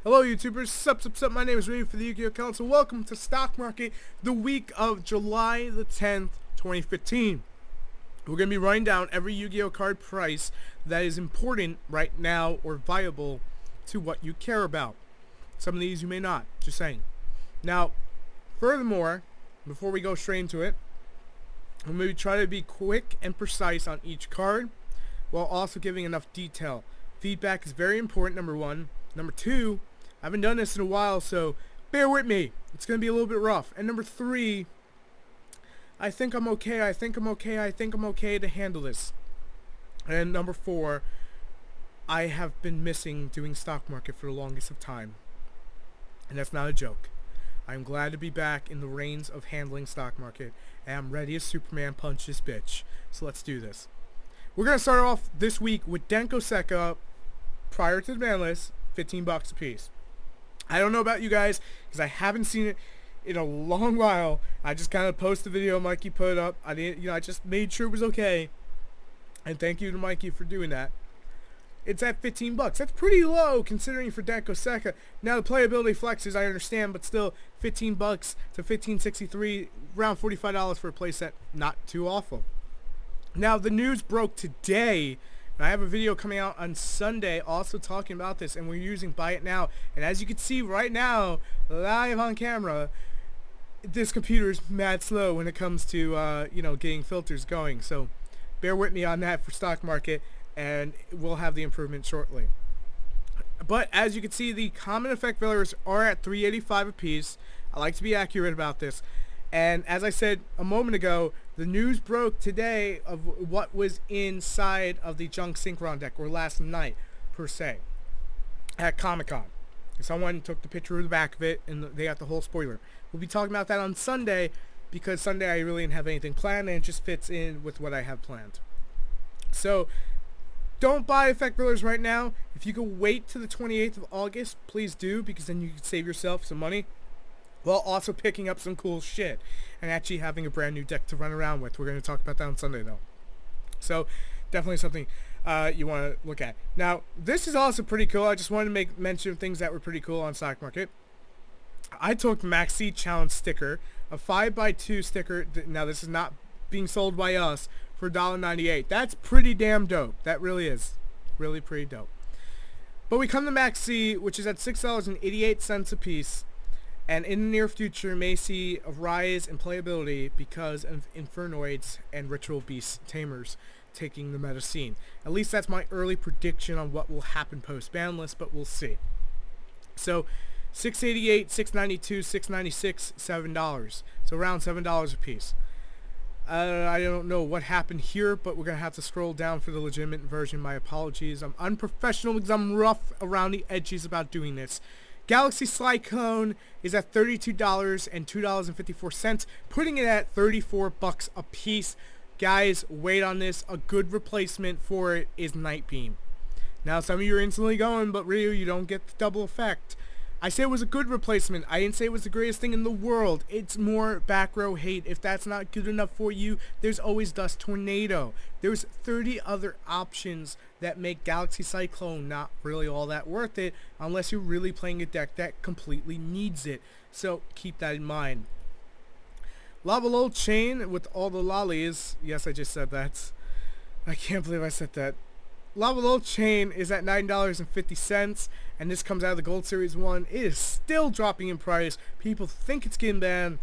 Hello YouTubers, sup, my name is Ray for the YugiohCouncil. Welcome to Stock Market, the week of July the 10th, 2015. We're going to be running down every Yu-Gi-Oh card price that is important right now or viable to what you care about. Some of these you may not, just saying. Now, furthermore, before we go straight into it, I'm going to try to be quick and precise on each card while also giving enough detail. Feedback is very important, number one. Number two, I haven't done this in a while, so bear with me. It's going to be a little bit rough. And number three, I think I'm okay to handle this. And number four, I have been missing doing stock market for the longest of time. And that's not a joke. I'm glad to be back in the reins of handling stock market, and I'm ready as Superman punch this bitch. So let's do this. We're going to start off this week with Deno Seca prior to the ban list, $15 a piece. I don't know about you guys because I haven't seen it in a long while. I just kind of posted the video Mikey put up. I just made sure it was okay. And thank you to Mikey for doing that. It's at $15. That's pretty low considering for Deno Seca. Now the playability flexes, I understand, but still $15 to $15.63, around $45 for a playset. Not too awful. Now the news broke today. I have a video coming out on Sunday also talking about this, and we're using Buy It Now. And as you can see right now, live on camera, this computer is mad slow when it comes to, getting filters going. So bear with me on that for stock market, and we'll have the improvement shortly. But as you can see, the common effect fillers are at $3.85 a piece. I like to be accurate about this. And as I said a moment ago, the news broke today of what was inside of the junk Synchron deck, or last night, per se, at Comic-Con. Someone took the picture of the back of it, and they got the whole spoiler. We'll be talking about that on Sunday, because Sunday I really didn't have anything planned, and it just fits in with what I have planned. So, don't buy effect fillers right now. If you can wait till the 28th of August, please do, because then you can save yourself some money, while also picking up some cool shit and actually having a brand new deck to run around with. We're going to talk about that on Sunday though. So definitely something you want to look at. Now this is also pretty cool. I just wanted to make mention of things that were pretty cool on stock market. I took Maxx challenge sticker, a 5x2 sticker. Now this is not being sold by us, for $1.98. That's pretty damn dope. That really is. Really pretty dope. But we come to Maxx, which is at $6.88 a piece. And in the near future may see a rise in playability because of Infernoids and Ritual Beast Tamers taking the meta scene. At least that's my early prediction on what will happen post-Banlist, but we'll see. So, $6.88, $6.92, $6.96, $7. So around $7 a piece. I don't know what happened here, but we're going to have to scroll down for the legitimate version. My apologies. I'm unprofessional because I'm rough around the edges about doing this. Galaxy Cyclone is at $32 and $2.54, putting it at $34 a piece. Guys, wait on this. A good replacement for it is Night Beam. Now, some of you are instantly going, but Ryu, you don't get the double effect. I say it was a good replacement. I didn't say it was the greatest thing in the world. It's more back row hate. If that's not good enough for you, there's always Dust Tornado. There's 30 other options that make Galaxy Cyclone not really all that worth it unless you're really playing a deck that completely needs it. So keep that in mind. Lavalval chain with all the lollies. Yes, I just said that. I can't believe I said that. Lavalval chain is at $9.50, and this comes out of the Gold Series 1. It is still dropping in price. People think it's getting banned.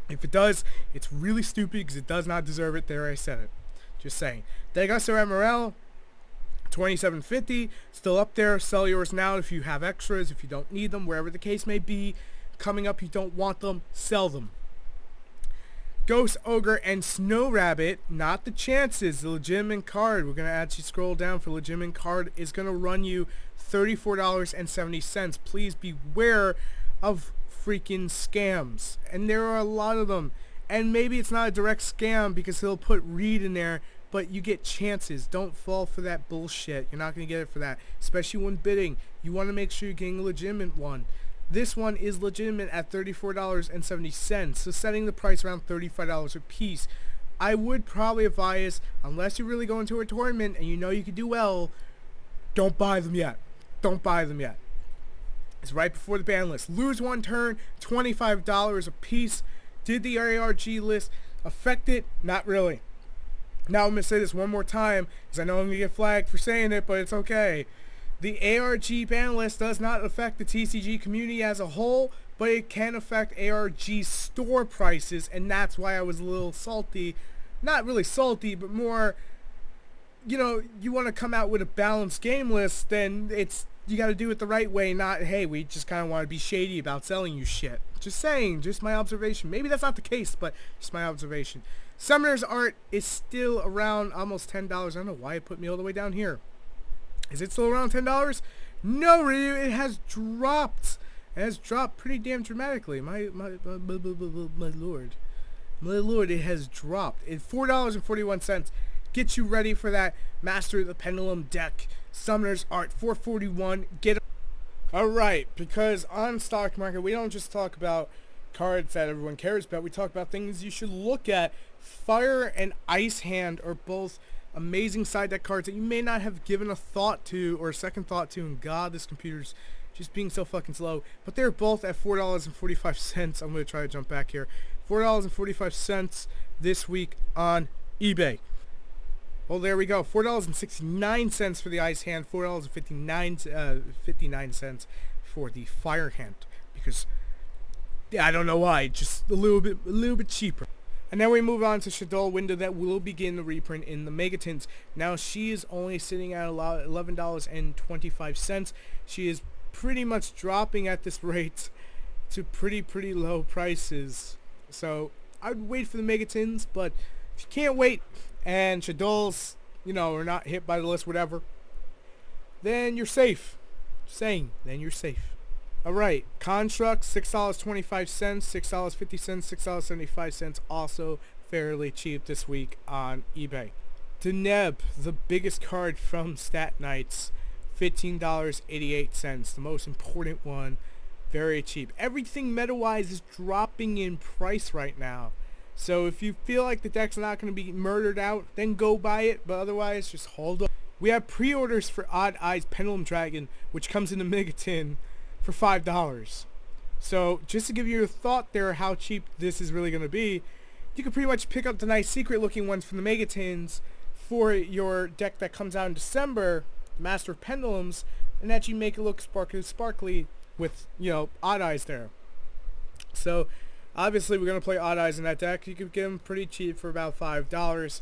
If it does, it's really stupid because it does not deserve it. There, I said it. Just saying. Degasso MRL, $27.50, still up there. Sell yours now if you have extras, if you don't need them, wherever the case may be. Coming up, you don't want them, sell them. Ghost, Ogre, and Snow Rabbit, not the chances, the legitimate card. We're going to actually scroll down for legitimate card is going to run you $34.70. Please beware of freaking scams. And there are a lot of them. And maybe it's not a direct scam because he'll put read in there, but you get chances. Don't fall for that bullshit. You're not going to get it for that, especially when bidding. You want to make sure you're getting a legitimate one. This one is legitimate at $34.70, so setting the price around $35 a piece. I would probably advise, unless you really go into a tournament and you know you can do well, don't buy them yet. Don't buy them yet. It's right before the ban list. Lose one turn, $25 a piece. Did the ARG list affect it? Not really. Now I'm going to say this one more time, because I know I'm going to get flagged for saying it, but it's okay. The ARG ban list does not affect the TCG community as a whole, but it can affect ARG store prices, and that's why I was a little salty. Not really salty, but more, you know, you want to come out with a balanced game list, then you got to do it the right way, not, hey, we just kind of want to be shady about selling you shit. Just saying, just my observation. Maybe that's not the case, but just my observation. Summoner's Art is still around almost $10. I don't know why it put me all the way down here. Is it still around $10? No, Ryu, it has dropped. It has dropped pretty damn dramatically. My lord. My lord, it has dropped. It's $4.41. Get you ready for that Master of the Pendulum deck. Summoner's Art, $4.41. Get it. Alright, because on stock market, we don't just talk about cards that everyone cares about. We talk about things you should look at. Fire and Ice Hand are both amazing side deck cards that you may not have given a thought to or a second thought to. And God, this computer's just being so fucking slow. But they're both at $4.45. I'm going to try to jump back here. $4.45 this week on eBay. Well, there we go. $4.69 for the Ice Hand. $4.59 for the Fire Hand. Because, yeah, I don't know why. Just a little bit cheaper. And then we move on to Shadol Window that will begin the reprint in the Megatins. Now, she is only sitting at $11.25. She is pretty much dropping at this rate to pretty low prices. So, I'd wait for the Megatins, but if you can't wait and Shadol's, you know, are not hit by the list, whatever, then you're safe. Then you're safe. Alright, Construct, $6.25, $6.50, $6.75, also fairly cheap this week on eBay. Deneb, the biggest card from Stat Nights, $15.88, the most important one, very cheap. Everything meta-wise is dropping in price right now. So if you feel like the deck's not going to be murdered out, then go buy it, but otherwise just hold on. We have pre-orders for Odd Eyes Pendulum Dragon, which comes in a Megatin for $5. So just to give you a thought there how cheap this is really going to be, you can pretty much pick up the nice secret looking ones from the Megatins for your deck that comes out in December, Master of Pendulums, and actually make it look sparkly with, you know, Odd Eyes there. So obviously we're going to play Odd Eyes in that deck. You can get them pretty cheap for about $5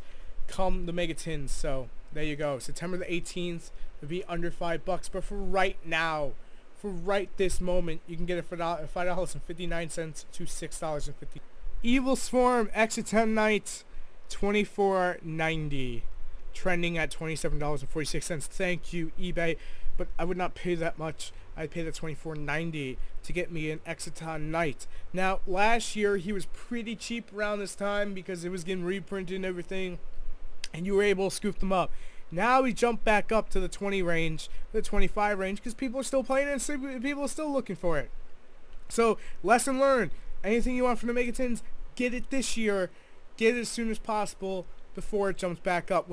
come the Megatins. So there you go. September the 18th would be under $5, but for right now, for right this moment, you can get it for $5.59 to $6.50. Evil Swarm Exciton Knight, $24.90, trending at $27.46. Thank you, eBay, but I would not pay that much. I'd pay the $24.90 to get me an Exciton Knight. Now, last year he was pretty cheap around this time because it was getting reprinted and everything, and you were able to scoop them up. Now we jump back up to the 20 range, the 25 range, because people are still playing it and people are still looking for it. So, lesson learned. Anything you want from the Megatins, get it this year. Get it as soon as possible before it jumps back up.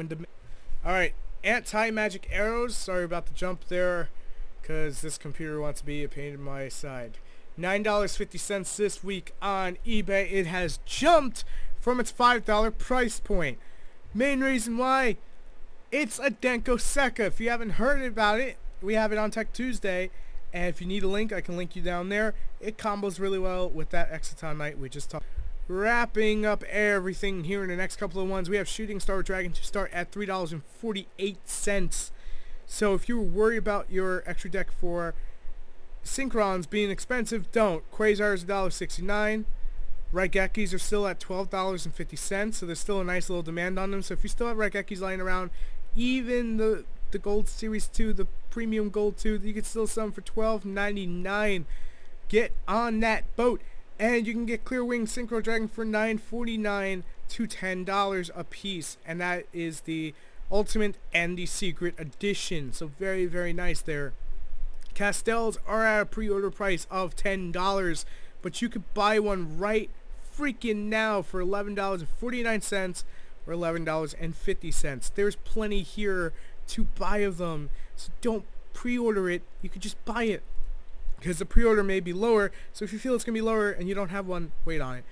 Alright, anti-magic arrows. Sorry about the jump there, because this computer wants to be a pain in my side. $9.50 this week on eBay. It has jumped from its $5 price point. Main reason why? It's a Denko Seca. If you haven't heard about it, we have it on Tech Tuesday. And if you need a link, I can link you down there. It combos really well with that Exciton Knight we just talked. Wrapping up everything here in the next couple of ones, we have Shooting Star Dragon to start at $3.48. So if you were worried about your extra deck for Synchrons being expensive, don't. Quasar is $1.69. Raigekis are still at $12.50, so there's still a nice little demand on them. So if you still have Raigekis lying around, even the Gold Series 2, the Premium Gold 2, you can still sell them for $12.99. Get on that boat. And you can get Clearwing Synchro Dragon for $9.49 to $10 a piece. And that is the Ultimate and the Secret Edition. So very, very nice there. Castels are at a pre-order price of $10. But you could buy one right freaking now for $11.49 or $11.50. There's plenty here to buy of them. So don't pre-order it. You could just buy it. because the pre-order may be lower. So if you feel it's going to be lower and you don't have one, wait on it.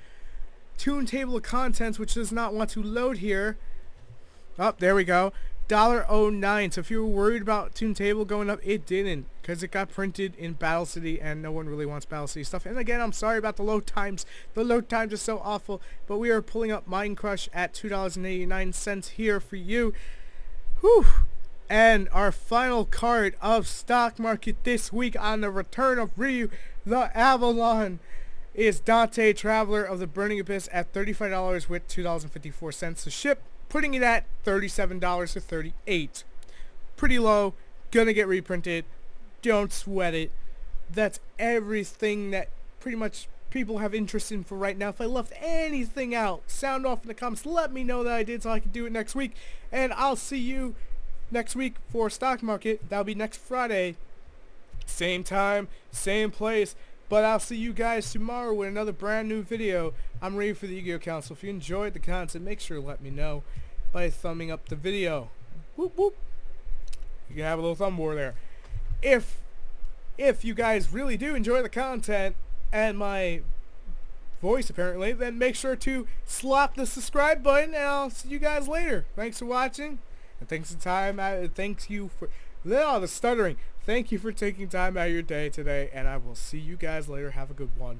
Tune table of contents, which does not want to load here. Oh, there we go. $1.09. So if you were worried about tune table going up, it didn't, because it got printed in Battle City and no one really wants Battle City stuff. And again, I'm sorry about the load times. The load times are so awful, but we are pulling up Mind Crush at $2.89 here for you. Whew. And our final card of stock market this week on the return of Ryu, the Avalon, is Dante Traveler of the Burning Abyss at $35 with $2.54 to ship, putting it at $37 to $38. Pretty low. Gonna get reprinted. Don't sweat it. That's everything that pretty much people have interest in for right now. If I left anything out, sound off in the comments. Let me know that I did so I can do it next week. And I'll see you next week for stock market. That'll be next Friday. Same time, same place. But I'll see you guys tomorrow with another brand new video. I'm ready for the Yu-Gi-Oh! Council. If you enjoyed the content, make sure to let me know by thumbing up the video. Whoop whoop. You can have a little thumb war there. If you guys really do enjoy the content and my voice apparently, then make sure to slap the subscribe button, and I'll see you guys later. Thanks for watching, and thanks for the stuttering. Thank you for taking time out of your day today, and I will see you guys later. Have a good one.